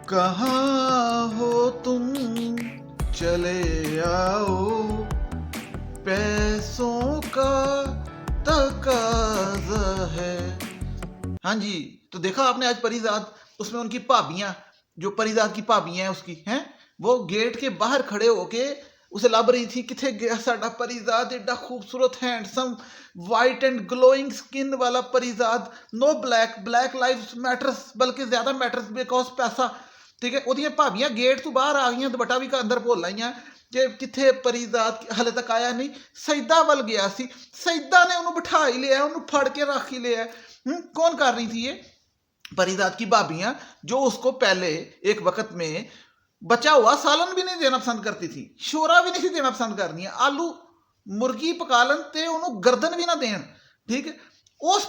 कहाँ हो तुम, चले आओ, पैसों का तकाजा है। हाँ जी, तो देखा आपने आज परिजात, उसमें उनकी भाभियां, जो परिजात की भाभियां हैं उसकी हैं, वो गेट के बाहर खड़े होके उसे लब रही थी, किथे गया साडा परिजात, एडा खूबसूरत handsome white and glowing skin वाला Parijat, no black, black lives matters, बल्कि ज्यादा मैटर्स बिकॉज पैसा। ठीक है, ਉਹਦੀਆਂ ਭਾਬੀਆਂ ਗੇਟ ਤੋਂ ਬਾਹਰ ਆ ਗਈਆਂ, ਦੁਪੱਟਾ ਵੀ ਅੰਦਰ ਭੁੱਲ ਆਈਆਂ ਕਿ ਕਿੱਥੇ परिजात ਹਲੇ ਤੱਕ ਆਇਆ ਨਹੀਂ। सईदा ਵੱਲ ਗਿਆ ਸੀ, सईदा ने ਉਹਨੂੰ ਬਿਠਾ ਹੀ ਲਿਆ, ਉਹਨੂੰ ਫੜ ਕੇ ਰੱਖ ही लिया। कौन कर रही थी ये? परिजात की भाभियां, जो उसको पहले एक वक्त में बचा हुआ सालन भी नहीं देना पसंद करती थी, शोरा भी नहीं देना पसंद करनी, आलू मुर्गी पका लन ते उन्होंने गर्दन भी ना देन। ठीक है, उस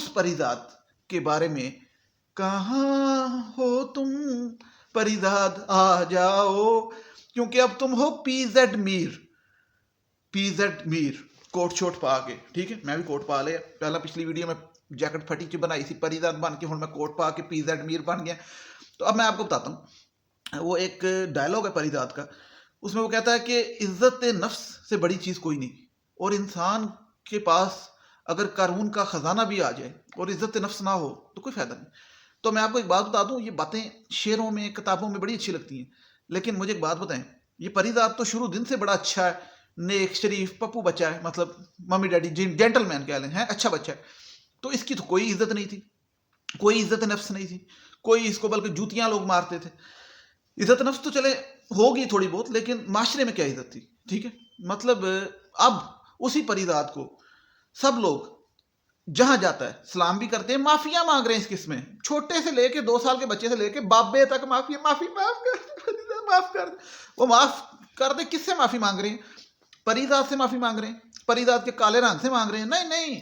परिजात के बारे में, कहाँ हो तुम परिजात आ जाओ, क्योंकि अब तुम हो पीजेड मीर कोट शोट पा के। ठीक है, मैं भी कोट पा लिया, पहला पिछली वीडियो में जैकेट फटी च बनाई सी परिजात बन के, हूँ मैं कोट पा के पीजेड मीर बन गया। तो अब मैं आपको बताता हूँ, वो एक डायलॉग है परिजात का, उसमें वो कहता है कि इज्जत नफ्स से बड़ी चीज कोई नहीं, और इंसान के पास अगर कानून का खजाना भी आ जाए और इज्जत नफ्स ना हो तो कोई फायदा नहीं। तो मैं आपको एक बात बता दूं, ये बातें शेरों में किताबों में बड़ी अच्छी लगती हैं, लेकिन मुझे एक बात बताएं, ये परिजात तो शुरू दिन से बड़ा अच्छा है, नेक शरीफ पप्पू बच्चा है, मतलब मम्मी डैडी जेंटलमैन कह लें, है अच्छा बच्चा है। तो इसकी तो कोई इज्जत नहीं थी, कोई इज्जत नफ्स नहीं थी, कोई इसको बल्कि जूतियां लोग मारते थे। इज्जत नफ्स तो चले होगी थोड़ी बहुत, लेकिन माशरे में क्या इज्जत थी? ठीक है, मतलब अब उसी परिजात को सब लोग जहां जाता है सलाम भी करते हैं, माफिया मांग रहे हैं। इस किस्म में छोटे से लेके 2 साल के बच्चे से लेके बाबे तक माफी माफ कर, वो माफ कर दे। किससे माफी मांग रहे हैं? परिजात से माफी मांग रहे हैं, परिजात के काले रंग से मांग रहे हैं? नहीं,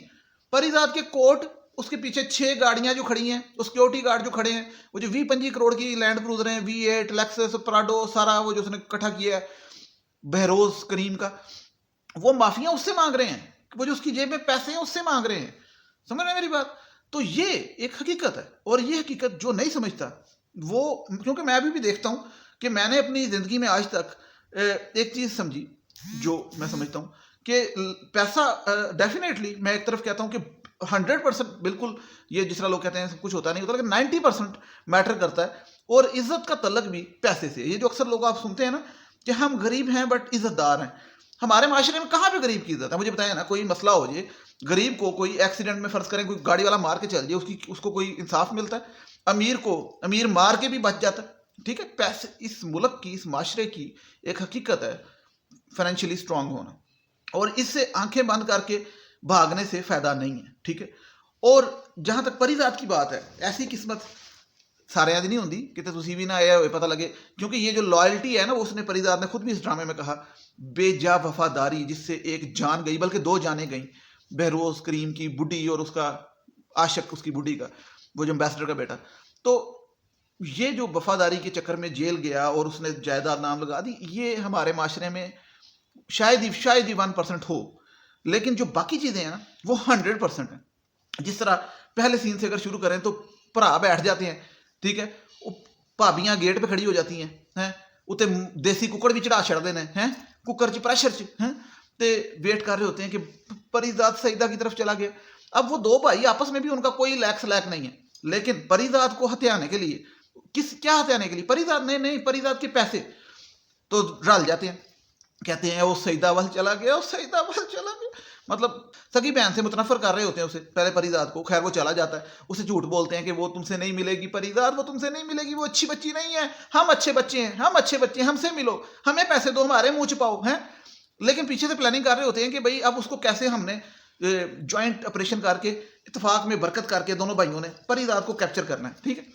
परिजात के कोर्ट, उसके पीछे 6 गाड़ियां जो खड़ी हैं, वो सिक्योरिटी गार्ड जो खड़े हैं, वो जो 20-25 करोड़ की लैंड क्रूजर हैं, V8 लेक्सस प्राडो, सारा वो जो उसने इकट्ठा किया है बहरोज करीम का, वो माफिया उससे मांग रहे हैं, वो जो उसकी जेब में पैसे हैं उससे मांग रहे हैं। समझ रहे हैं मेरी बात? तो ये एक हकीकत है, और ये हकीकत जो नहीं समझता वो, क्योंकि मैं अभी भी देखता हूं कि मैंने अपनी जिंदगी में आज तक एक चीज समझी, जो मैं समझता हूं कि पैसा डेफिनेटली, मैं एक तरफ कहता हूं कि 100% बिल्कुल, ये जिस तरह लोग कहते हैं सब कुछ होता नहीं होता, लेकिन 90% मैटर करता है, और इज्जत का तल्लक भी पैसे से। ये जो अक्सर लोग आप सुनते हैं ना कि हम गरीब हैं बट इज्जतदार हैं, हमारे माशरे में कहाँ पे गरीब की इज्जत है? मुझे बताया ना, कोई मसला हो जाए, गरीब को कोई एक्सीडेंट में फर्ज करें कोई गाड़ी वाला मार के चल जाए, उसको कोई इंसाफ मिलता है? अमीर को अमीर मार के भी बच जाता है। ठीक है, पैसे इस मुल्क की, इस माशरे की एक हकीकत है फाइनेंशियली स्ट्रांग होना, और इससे आंखें बंद करके भागने से फायदा नहीं है। ठीक है, और जहां तक परिजात की बात है, ऐसी किस्मत सारे दी नहीं होंगी, कितने तुसी भी ना आया हुए पता लगे, क्योंकि ये जो लॉयल्टी है ना, वो उसने परिजात ने खुद भी इस ड्रामे में कहा, बेजा वफादारी जिससे एक जान गई, बल्कि 2 जानें गई, बहरोज करीम की बुढ़ी और उसका आशिक उसकी बुढ़ी का, वो जो एम्बेसडर का बेटा। तो ये जो वफादारी के चक्कर में जेल गया और उसने जायदाद नाम लगा दी, ये हमारे माशरे में शायद ही 1% हो, लेकिन जो बाकी चीजें हैं ना वो 100% है। जिस तरह पहले सीन से अगर शुरू करें तो भरा बैठ जाते हैं, ठीक है, भाभियां गेट पे खड़ी हो जाती हैं, उत्ते देसी कुकड़ भी चढ़ा छड़ते हैं, कुकर च प्रैशर च हैं, ते वेट कर रहे होते हैं कि परिजात सईदा की तरफ चला गया। अब वो 2 भाई आपस में भी उनका कोई लैक सलैक नहीं है, लेकिन परिजात को हथियाने के लिए, क्या हथियाने के लिए? परिजात नहीं, परिजात के पैसे तो रल जाते हैं, कहते हैं वो सईदा वाल चला गया, मतलब सगी बहन से मुतनफर कर रहे होते हैं उसे, पहले परिजात को। खैर वो चला जाता है, उसे झूठ बोलते हैं कि वो तुमसे नहीं मिलेगी परिजात, वो तुमसे नहीं मिलेगी, वो अच्छी बच्ची नहीं है, हम अच्छे बच्चे हैं, हमसे मिलो, हमें पैसे दो, हमारे मुंह छुपाओ हैं। लेकिन पीछे से प्लानिंग कर रहे होते हैं कि भाई अब उसको कैसे हमने ज्वाइंट ऑपरेशन करके, इत्तेफाक में बरकत करके दोनों भाइयों ने परिजात को कैप्चर करना है। ठीक है,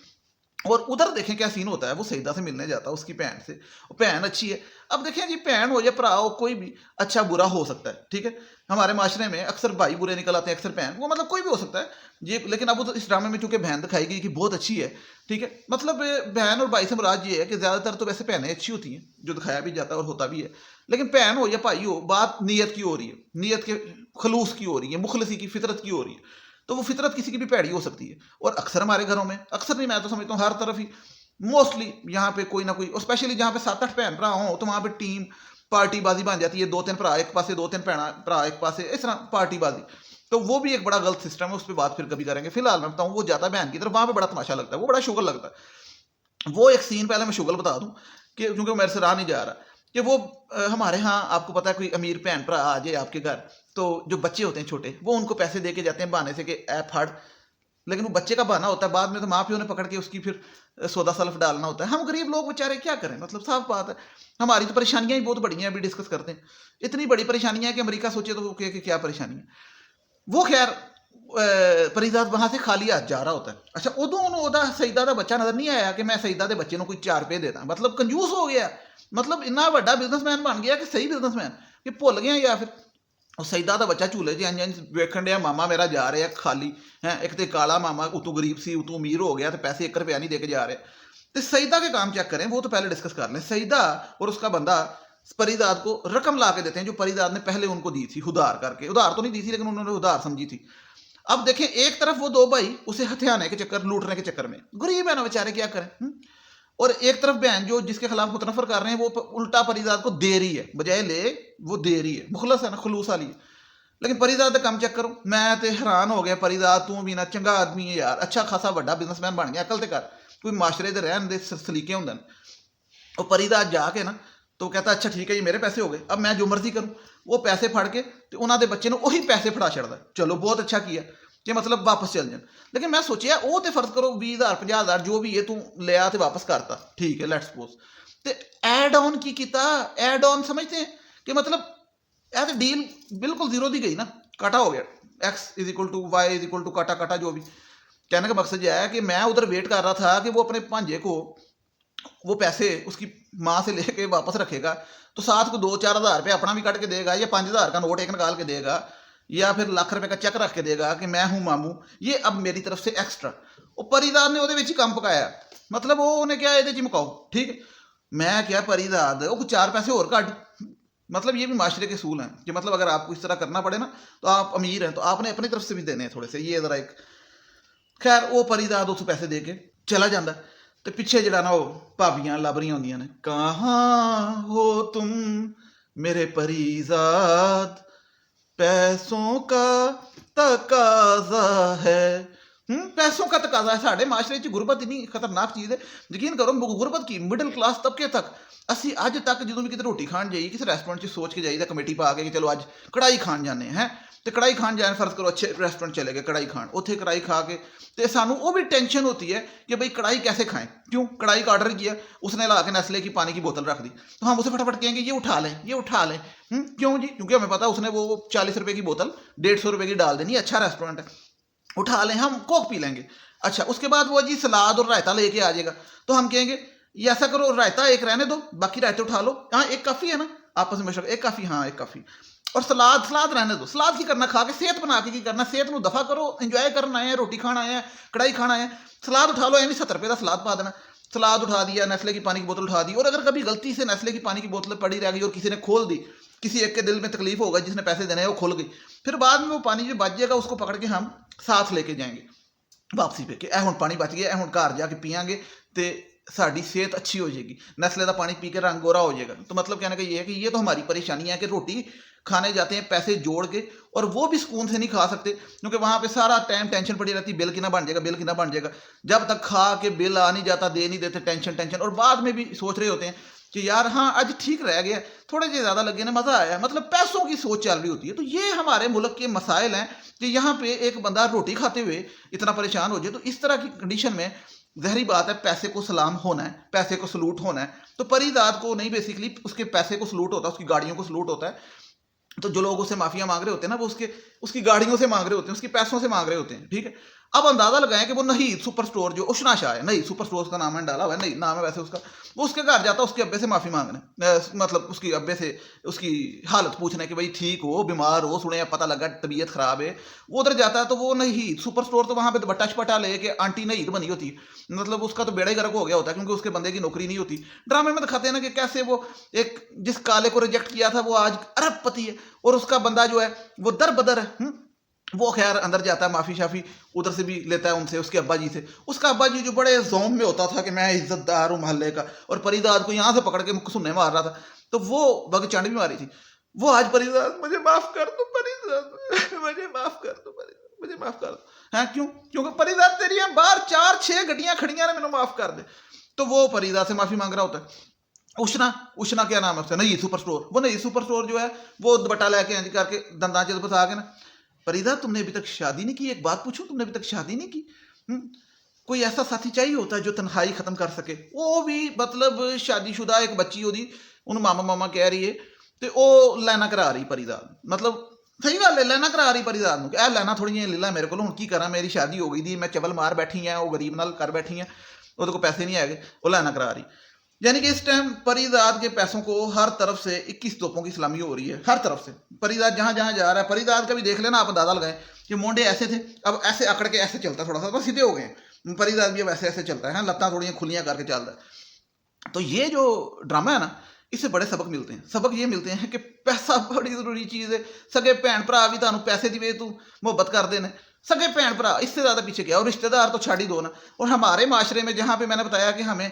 और उधर देखें क्या सीन होता है, वो सईदा से मिलने जाता है उसकी बहन से, बहन अच्छी है। अब देखें जी, बहन हो या भरा हो, कोई भी अच्छा बुरा हो सकता है। ठीक है, हमारे माशरे में अक्सर भाई बुरे निकल आते हैं, अक्सर बहन, वो मतलब कोई भी हो सकता है ये। लेकिन अब तो इस ड्रामे में चूंकि बहन दिखाई गई कि बहुत अच्छी है, ठीक है, मतलब बहन और भाई से मुराद ये है कि ज्यादातर तो वैसे बहनें अच्छी होती हैं, जो दिखाया भी जाता है और होता भी है, लेकिन बहन हो या भाई हो, बात नीयत की हो रही है, नीयत के खलूस की हो रही है, मुखलसी की, फितरत की हो रही है। तो वो फितरत किसी की भी पैड़ी हो सकती है, और अक्सर हमारे घरों में, अक्सर नहीं, मैं तो समझता हूँ हर तरफ ही मोस्टली यहाँ पे कोई ना कोई, और स्पेशली जहाँ पे 7-8 भैन भरा हो तो वहाँ पे टीम पार्टीबाजी बन जाती है, 2-3 भरा एक पासे, 2-3 भरा एक पासे, इस तरह पार्टीबाजी। तो वो भी एक बड़ा गलत सिस्टम है, उस पर बात फिर कभी करेंगे। फिलहाल मैं बताऊँ, वो जाता है बहन की तरफ, वहाँ पे बड़ा तमाशा लगता है, वो बड़ा शुगर लगता है। वो एक सीन पहले मैं शुगर बता दूं कि क्योंकि मेरे से रहा नहीं जा रहा, कि वो हमारे यहाँ आपको पता है कोई अमीर भैन भरा आ जाए आपके घर, तो जो बच्चे होते हैं छोटे, वो उनको पैसे दे के जाते हैं बहाने से कि ऐ फड़, लेकिन वो बच्चे का बहाना होता है, बाद में तो माँ प्यो ने पकड़ के उसकी फिर सौदा सल्फ डालना होता है। हम गरीब लोग बेचारे क्या करें, मतलब साफ बात है, हमारी तो परेशानियां ही बहुत बड़ी हैं, अभी डिस्कस करते हैं। इतनी बड़ी परेशानियां हैं कि अमेरिका सोचे तो कि क्या परेशानी है। वो खैर परिजात वहां से खाली हाथ जा रहा होता है। अच्छा, उदों ਉਹਦਾ ਸਈਦਾ ਦਾ ਬੱਚਾ ਨਜ਼ਰ ਨਹੀਂ ਆਇਆ ਕਿ ਮੈਂ ਸਈਦਾ ਦੇ ਬੱਚੇ ਨੂੰ ਕੋਈ 4 ਰੁਪਏ ਦੇਦਾ, मतलब कंजूस हो गया, मतलब ਇੰਨਾ ਵੱਡਾ ਬਿਜ਼ਨਸਮੈਨ ਬਣ ਗਿਆ ਕਿ ਸਹੀ ਬਿਜ਼ਨਸਮੈਨ ਕਿ ਭੁੱਲ ਗਿਆ, ਜਾਂ ਫਿਰ ਉਹ ਸਈਦਾ ਦਾ ਬੱਚਾ ਝੂਲੇ 'ਚ ਇੰਝ ਵੇਖਣ ਡਿਆ, ਮਾਮਾ ਮੇਰਾ ਜਾ ਰਿਹਾ ਖਾਲੀ ਹੈ, ਇੱਕ ਤੇ ਕਾਲਾ ਮਾਮਾ ਉਤੋਂ गरीब ਸੀ उतों अमीर हो गया, तो पैसे 1 रुपया नहीं दे के जा रहे। तो सईदा के काम चेक करें, वो तो पहले डिस्कस कर लें। सईदा और उसका बंदा परिजात को रकम ला के देते हैं जो परिजात ने पहले उनको दी थी, उधार करके, उधार तो नहीं दी थी लेकिन उन्होंने उधार समझी थी। अब देखें, एक तरफ वो 2 भाई उसे हथियाने के चक्कर, लूटने के चक्कर में, गरीब है ना बेचारे, क्या करें, और एक तरफ बहन जो जिसके खिलाफ मुतनफर कर रहे हैं, वो उल्टा परिजात को दे रही है, बजाय ले वो दे रही है, मुखलस है ना, खलूस वाली है। लेकिन परिजात का काम चेक करो, मैं तो हैरान हो गया, परिजात तू भी ना चंगा आदमी है यार, अच्छा खासा बड़ा बिजनेसमैन बन गया, अकल ते कर, कोई माशरे दे रहन दे सलीके होंगे। और परिजात जाके ना तो कहता अच्छा ठीक है, ये मेरे पैसे हो गए, अब मैं जो मर्जी करूं, वो पैसे फड़ के तो उन्होंने बच्चे ने वही पैसे फड़ा छड़ता, चलो बहुत अच्छा किया कि मतलब वापस चल जाए। लेकिन मैं सोचिया वो तो फर्ज करो 20,000 50,000 जो भी है तू लिया तो वापस करता, ठीक है लेट्स सपोज, तो एड ऑन की किता, एड ऑन समझते हैं कि मतलब यह तो डील बिल्कुल जीरो दी गई ना, काटा हो गया, X is equal to Y is equal to काटा काटा, जो भी। कहने का मकसद यह है कि मैं उधर वेट कर रहा था कि वो अपने भांजे को वो पैसे उसकी माँ से लेके वापस रखेगा, तो साथ को 2-4 हज़ार रुपये अपना भी कट के देगा, या 5,000 का नोट एक निकाल के देगा, या फिर लाख रुपए का चेक रख के देगा कि मैं हूं मामू, ये अब मेरी तरफ से एक्स्ट्रा। वो परिदार ने ਉਹਦੇ ਵਿੱਚ ਹੀ ਕੰਮ ਪਕਾਇਆ, मतलब वो उन्हें क्या ਇਹਦੇ 'ਚ ਮੁਕਾਓ, ठीक है। मैं क्या परिदार वो कुछ 4 पैसे और काट, मतलब ये भी माशरे के सूल हैं कि मतलब अगर आपको इस तरह करना पड़े ना, तो आप अमीर हैं तो आपने अपनी तरफ से भी देने हैं थोड़े से, ये जरा एक। खैर वो परिदार उस पैसे दे के चला जाता, तो पिछे जरा ना वो भाबियां लभ रही होंदियां ने, कहाँ हो तुम मेरे परिजाद, पैसों का तकाजा है। पैसों का तकाजा है। साढ़े माशरे च गुरबत इन्नी खतरनाक चीज़ है, यकीन करो गुरबत की मिडिल क्लास तबके तक ਅਸੀਂ ਅੱਜ तक जो भी कितने रोटी खान जाइए किसी रेस्टोरेंट सोच के जाइए कमेटी पा के कि चलो अज कढ़ाई खान जाने हैं, तो कढ़ाई खान जाए, फर्ज करो अच्छे रेस्टोरेंट चले गए कढ़ाई खान, उत्थे कढ़ाई खा के तो सानू वो भी टेंशन होती है कि भाई कढ़ाई कैसे खाएं, क्यों कढ़ाई का ऑर्डर किया, उसने ला के नेस्ले की पानी की बोतल रख दी, तो हम उसे फटाफट कहेंगे ये उठा लें ये उठा लें। क्यों जी? क्योंकि हमें पता उसने वो 40 रुपये की बोतल 150 रुपये की डाल देनी, अच्छा रेस्टोरेंट है, उठा लें, हम कोक पी लेंगे। अच्छा उसके बाद वो जी सलाद और रायता लेके आ जाएगा, तो हम कहेंगे ये ऐसा करो रायता एक रहने दो, बाकी रायते उठा लो, हाँ एक काफ़ी है ना, आपस में मशवरा, एक काफ़ी, हाँ एक काफ़ी, और सलाद रहने दो। सलाद की करना, खा के सेहत बना के की करना, सेहत में दफा करो, इंजॉय करना आए हैं, रोटी खाना आए हैं, कढ़ाई खाना आए हैं, सलाद उठा लो, यानी 70 रुपये का सलाद पा देना, सलाद उठा दिया, नेस्ले की पानी की बोतल उठा दी। और अगर कभी गलती से नेस्ले की पानी की बोतल पड़ी रह गई और किसी ने खोल दी, किसी एक के दिल में तकलीफ होगा, जिसने पैसे देने हैं वो खोल गई, फिर बाद में वो पानी जो बच जाएगा उसको पकड़ के हम साथ लेके जाएंगे वापसी पे कि ए हुण पानी बच गया, ए हुण घर जाके पियांगे तो साड़ी सेहत अच्छी हो जाएगी, नेस्ले का पानी पी के रंग गोरा हो जाएगा। तो मतलब कहने का ये है कि ये तो हमारी परेशानी है कि रोटी खाने जाते हैं पैसे जोड़ के, और वो भी सुकून से नहीं खा सकते क्योंकि वहाँ पे सारा टाइम टेंशन पड़ी रहती, बिल कितना बन जाएगा, बिल कितना बन जाएगा, जब तक खा के बिल आ नहीं जाता, दे नहीं देते, टेंशन टेंशन, और बाद में भी सोच रहे होते हैं कि यार हाँ आज ठीक रह गया, थोड़े से ज़्यादा लगे ना, मज़ा आया, मतलब पैसों की सोच चल रही होती है। तो ये हमारे मुल्क के मसाइल हैं कि यहाँ पे एक बंदा रोटी खाते हुए इतना परेशान हो जाए। तो इस तरह की कंडीशन में जहरी बात है, पैसे को सलाम होना है, पैसे को सलूट होना है। तो परिदाद को नहीं, बेसिकली उसके पैसे को सलूट होता है, उसकी गाड़ियों को सलूट होता है। तो जो लोग उससे माफिया मांग रहे होते हैं ना, वो उसकी गाड़ियों से मांग रहे होते हैं, उसके पैसों से मांग रहे होते हैं, ठीक है। अब अंदाजा लगाएं कि वो नहीं सुपर स्टोर जो उशना शाह है, नहीं सुपर स्टोर उसका नाम है डाला हुआ है, नहीं नाम है वैसे उसका, वो उसके घर जाता है उसके अब्बे से माफ़ी मांगने, मतलब उसकी अब्बे से उसकी हालत पूछने कि भाई ठीक हो, बीमार हो, सुने पता लगा तबीयत खराब है, वो उधर जाता है। तो वो नहीं सुपर स्टोर, तो वहाँ पे बट्टा शपटा लेके आंटी नहीं बनी होती है, मतलब उसका तो बेड़ा ही गर्क हो गया होता है क्योंकि उसके बंदे की नौकरी नहीं होती। ड्रामे में दिखाते हैं ना कि कैसे वो एक जिस काले को रिजेक्ट किया था वो आज अरबपति है, और उसका बंदा जो है वो दर बदर है। वो खैर अंदर जाता है, माफ़ी शाफ़ी उधर से भी लेता है उनसे, उसके अब्बा जी से। उसका अब्बा जी जो बड़े ज़ौम में होता था कि मैं इज्जतदार हूँ मोहल्ले का, और परीदाद को यहाँ से पकड़ के सुन्ने मार रहा था, तो वो बगचांड भी मारी थी। वो आज परीदाद मुझे माफ़ कर दो परीदाद, मुझे माफ़ कर दो परीदाद, मुझे माफ़ कर दो। हाँ क्यों? क्योंकि परीदाद तेरी बाहर 4-6 गड्डियाँ खड़ियाँ ने, मैंने माफ़ कर दे। तो वो परीदाद से माफ़ी मांग रहा होता है। उष्णा, उष्णा क्या नाम है उसका, नहीं सुपर स्टोर, वो नहीं सुपर स्टोर जो है वो दुपट्टा लेके इंज करके दंदा चल बस आ गए ना, फरीदा तुमने अभी तक शादी नहीं की, एक बात पूछूं, तुमने अभी तक शादी नहीं की? कोई ऐसा साथी चाहिए होता है जो तन्हाई खत्म कर सके, वो भी मतलब शादीशुदा एक बच्ची होती, उन मामा मामा कह रही है तो वो लैना करा रही परिदाद, मतलब सही गल है, लैना करा रही परिदाद ए लैना थोड़ी ले ला मेरे को, हूँ की करा, मेरी शादी हो गई थी, मैं चवल मार बैठी है, वो गरीब नाल कर बैठी है, वो पैसे नहीं है, वो लैना करा रही। यानी कि इस टाइम परिदाद के पैसों को हर तरफ से 21 तोपों की सलामी हो रही है, हर तरफ से। परिदाद जहां जहां जा रहा है, परिदाद का भी देख लेना आप, अंदाजा लगाएं कि मोंडे ऐसे थे, अब ऐसे अकड़ के ऐसे चलता, थोड़ा सा बस सीधे हो गए। परिदाद भी अब ऐसे ऐसे चलता है, लत्ता थोड़ी खुलियां करके चलता है। तो ये जो ड्रामा है ना, इससे बड़े सबक मिलते हैं। सबक ये मिलते हैं कि पैसा बड़ी जरूरी चीज़ है। सगे भैन भरा भी तुम पैसे दिवे तू मुहब्बत कर देने, सगे भैन भरा इससे ज़्यादा पीछे क्या, और रिश्तेदार तो छाड़ ही दो ना। और हमारे माशरे में जहाँ पे मैंने बताया कि हमें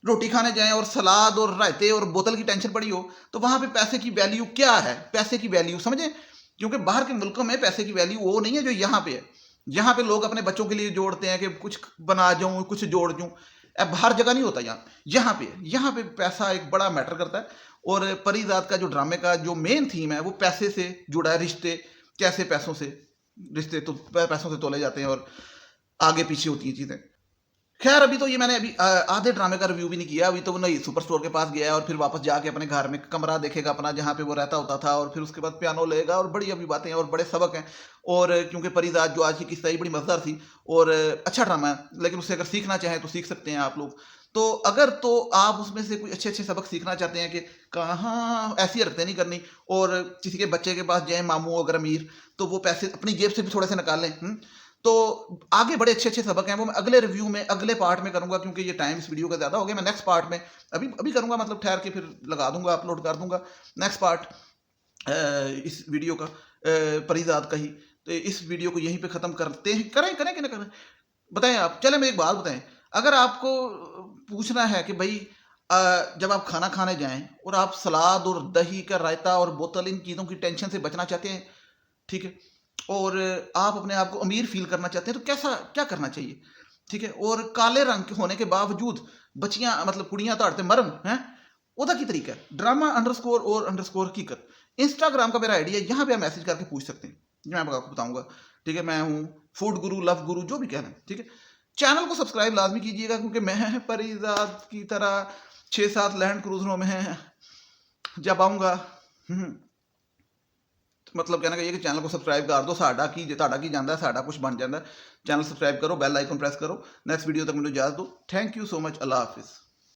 रोटी खाने जाएं और सलाद और रायते और बोतल की टेंशन पड़ी हो, तो वहाँ पे पैसे की वैल्यू क्या है, पैसे की वैल्यू समझें। क्योंकि बाहर के मुल्कों में पैसे की वैल्यू वो नहीं है जो यहाँ पे है। यहाँ पे लोग अपने बच्चों के लिए जोड़ते हैं कि कुछ बना जाऊँ, कुछ जोड़ दूँ। अब हर जगह नहीं होता, यहाँ पे पैसा एक बड़ा मैटर करता है। और परिजात का जो ड्रामे का जो मेन थीम है वो पैसे से जुड़ा है। रिश्ते कैसे पैसों से, रिश्ते तो पैसों से तोले जाते हैं और आगे पीछे होती हैं चीज़ें। खैर अभी तो ये मैंने अभी आधे ड्रामे का रिव्यू भी नहीं किया। अभी तो वो नहीं सुपर स्टोर के पास गया है और फिर वापस जाके अपने घर में कमरा देखेगा अपना जहाँ पे वो रहता होता था, और फिर उसके बाद पियानो लेगा, और बड़ी अभी बातें और बड़े सबक हैं। और क्योंकि परिदाद जो आज की किस्सा ही बड़ी मज़ेदार थी और अच्छा ड्रामा है, लेकिन उससे अगर सीखना चाहें तो सीख सकते हैं आप लोग। तो अगर तो आप उसमें से कुछ अच्छे अच्छे सबक सीखना चाहते हैं कि कहाँ ऐसी हरकतें नहीं करनी, और किसी के बच्चे के पास जाए मामू अगर अमीर, तो वो पैसे अपनी जेब से भी थोड़े से निकालें। तो आगे बड़े अच्छे अच्छे सबक हैं, वो मैं अगले रिव्यू में अगले पार्ट में करूंगा, क्योंकि ये टाइम इस वीडियो का ज़्यादा हो गया। मैं नेक्स्ट पार्ट में अभी अभी करूंगा, मतलब ठहर के फिर लगा दूंगा, अपलोड कर दूंगा नेक्स्ट पार्ट इस वीडियो का, परिजात का ही। तो इस वीडियो को यहीं पे ख़त्म करते हैं, करें कि ना करें, बताएं आप। चले मेरी एक बात बताएं, अगर आपको पूछना है कि भाई जब आप खाना खाने जाएं और आप सलाद और दही का रायता और बोतल, इन चीज़ों की टेंशन से बचना चाहते हैं, ठीक है, और आप अपने आप को अमीर फील करना चाहते हैं, तो कैसा क्या करना चाहिए, ठीक है। और काले रंग के होने के बावजूद बच्चियां मतलब कुड़ियां ताड़ते मरन हैं, ओदा की तरीका है ड्रामा अंडरस्कोर और अंडरस्कोर हकीकत। इंस्टाग्राम का मेरा आईडी है, यहाँ पे आप मैसेज करके पूछ सकते हैं, मैं आपको बताऊंगा, ठीक है। मैं हूँ फूड गुरु, लव गुरु, जो भी कहना है, ठीक है। चैनल को सब्सक्राइब लाजमी कीजिएगा, क्योंकि मैं परिजात की तरह 6-7 लैंड क्रूजरों में जब आऊँगा, मतलब कहना ये कि चैनल को सब्सक्राइब कर दो, साडा की जाता है, साडा कुछ बन जाता है। चैनल सब्सक्राइब करो, बेल आइकन प्रेस करो। नेक्स्ट वीडियो तक मुझे इजाजत दो। थैंक यू सो मच, अल्लाह हाफिज़।